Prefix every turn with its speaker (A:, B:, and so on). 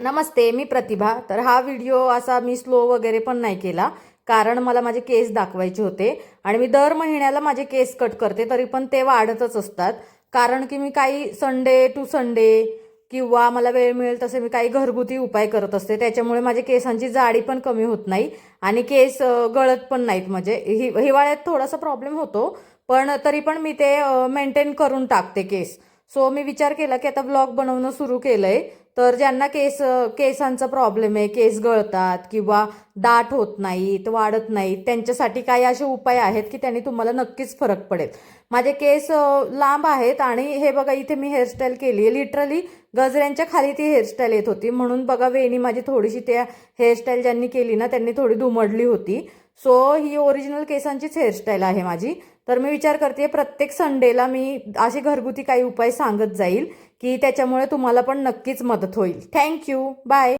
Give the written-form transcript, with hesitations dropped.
A: नमस्ते, मी प्रतिभा. तर हा व्हिडिओ असा मी स्लो वगैरे पण नाही केला, कारण मला माझे केस दाखवायचे होते आणि मी दर महिन्याला माझे केस कट करते, तरी पण ते वाढतच असतात. कारण की मी काही संडे टू संडे किंवा मला वेळ मिळेल तसे मी काही घरगुती उपाय करत असते. त्याच्यामुळे माझ्या केसांची जाडी पण कमी होत नाही आणि केस गळत पण नाहीत. म्हणजे हिवाळ्यात थोडासा प्रॉब्लेम होतो, पण तरी पण मी ते मेंटेन करून टाकते केस. सो मी विचार केला की आता व्लॉग बनवणं सुरू केलंय. तर ज्यांना केसांचा प्रॉब्लेम आहे, केस गळतात किंवा दाट होत नाहीत, वाढत नाहीत, त्यांच्यासाठी काही असे उपाय आहेत की त्यांनी तुम्हाला नक्कीच फरक पडेल. माझे केस लांब आहेत आणि हे बघा, इथे मी हेअरस्टाईल केली आहे. लिटरली गजऱ्यांच्या खाली ती हेअरस्टाईल येत होती, म्हणून बघा वेणी माझी थोडीशी त्या हेअरस्टाईल ज्यांनी केली ना त्यांनी थोडी दुमडली होती. सो ही ओरिजिनल केसांचीच हेअरस्टाईल आहे माझी. तर मी विचार करते प्रत्येक संडेला मी असे घरगुती काही उपाय सांगत जाईल की त्याच्यामुळे तुम्हाला पण नक्कीच मदत होईल. Thank you, bye.